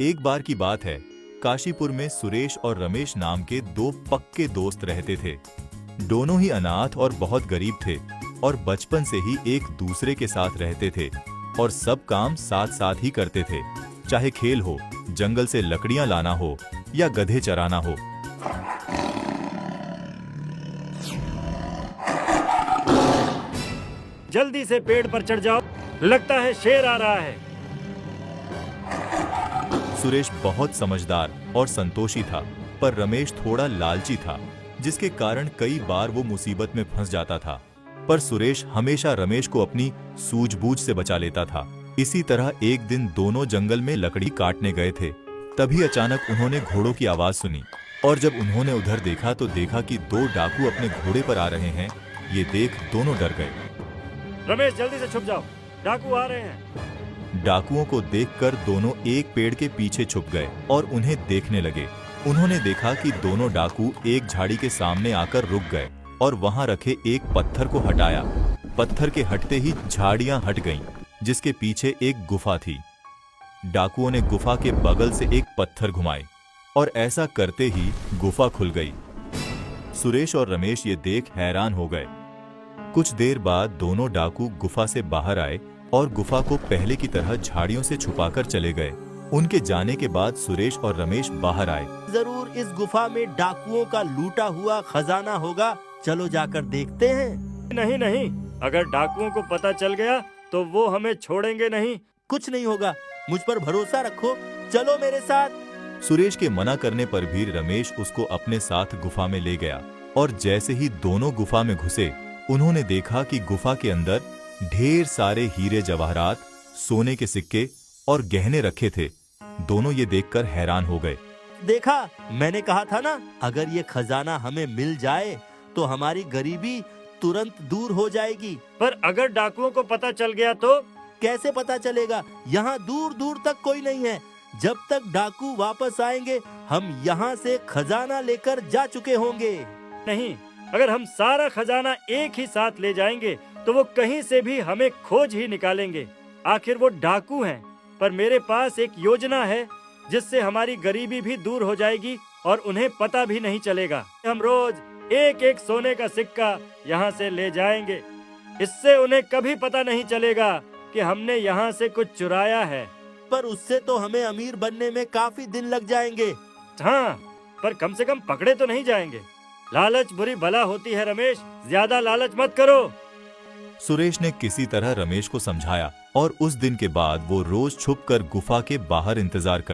एक बार की बात है, काशीपुर में सुरेश और रमेश नाम के दो पक्के दोस्त रहते थे। दोनों ही अनाथ और बहुत गरीब थे और बचपन से ही एक दूसरे के साथ रहते थे और सब काम साथ साथ ही करते थे, चाहे खेल हो, जंगल से लकड़ियां लाना हो या गधे चराना हो। जल्दी से पेड़ पर चढ़ जाओ, लगता है शेर आ रहा है। सुरेश बहुत समझदार और संतोषी था, पर रमेश थोड़ा लालची था, जिसके कारण कई बार वो मुसीबत में फंस जाता था। पर सुरेश हमेशा रमेश को अपनी सूझबूझ से बचा लेता था। इसी तरह एक दिन दोनों जंगल में लकड़ी काटने गए थे। तभी अचानक उन्होंने घोड़ों की आवाज सुनी और जब उन्होंने उधर देखा तो देखा कि दो डाकू अपने घोड़े पर आ रहे हैं। ये देख दोनों डर गए। रमेश जल्दी से छुप जाओ, डाकू आ रहे हैं। डाकुओं को देखकर दोनों एक पेड़ के पीछे छुप गए और उन्हें देखने लगे। उन्होंने देखा कि दोनों डाकू एक झाड़ी के सामने आकर रुक गए और वहां रखे एक पत्थर को हटाया। पत्थर के हटते ही झाड़ियां हट गईं, जिसके पीछे एक गुफा थी। डाकुओं ने गुफा के बगल से एक पत्थर घुमाए और ऐसा करते ही गुफा खुल गई। सुरेश और रमेश ये देख हैरान हो गए। कुछ देर बाद दोनों डाकू गुफा से बाहर आए और गुफा को पहले की तरह झाड़ियों से छुपाकर चले गए। उनके जाने के बाद सुरेश और रमेश बाहर आए। जरूर इस गुफा में डाकुओं का लूटा हुआ खजाना होगा, चलो जाकर देखते हैं। नहीं नहीं, अगर डाकुओं को पता चल गया तो वो हमें छोड़ेंगे नहीं। कुछ नहीं होगा, मुझ पर भरोसा रखो, चलो मेरे साथ। सुरेश के मना करने पर भी रमेश उसको अपने साथ गुफा में ले गया और जैसे ही दोनों गुफा में घुसे, उन्होंने देखा कि गुफा के अंदर ढेर सारे हीरे जवाहरात, सोने के सिक्के और गहने रखे थे। दोनों ये देखकर हैरान हो गए। देखा, मैंने कहा था ना, अगर ये खजाना हमें मिल जाए तो हमारी गरीबी तुरंत दूर हो जाएगी। पर अगर डाकुओं को पता चल गया तो? कैसे पता चलेगा? यहाँ दूर दूर तक कोई नहीं है। जब तक डाकू वापस आएंगे हम यहाँ से खजाना लेकर जा चुके होंगे। नहीं, अगर हम सारा खजाना एक ही साथ ले जाएंगे तो वो कहीं से भी हमें खोज ही निकालेंगे। आखिर वो डाकू हैं, पर मेरे पास एक योजना है जिससे हमारी गरीबी भी दूर हो जाएगी और उन्हें पता भी नहीं चलेगा। हम रोज एक एक सोने का सिक्का यहाँ से ले जाएंगे। इससे उन्हें कभी पता नहीं चलेगा कि हमने यहाँ से कुछ चुराया है। पर उससे तो हमें अमीर बनने में काफी दिन लग जाएंगे। हाँ, पर कम से कम पकड़े तो नहीं जाएंगे। लालच बुरी बला होती है रमेश, ज्यादा लालच मत करो। सुरेश ने किसी तरह रमेश को समझाया और उस दिन के बाद वो रोज छुपकर गुफा के बाहर इंतजार कर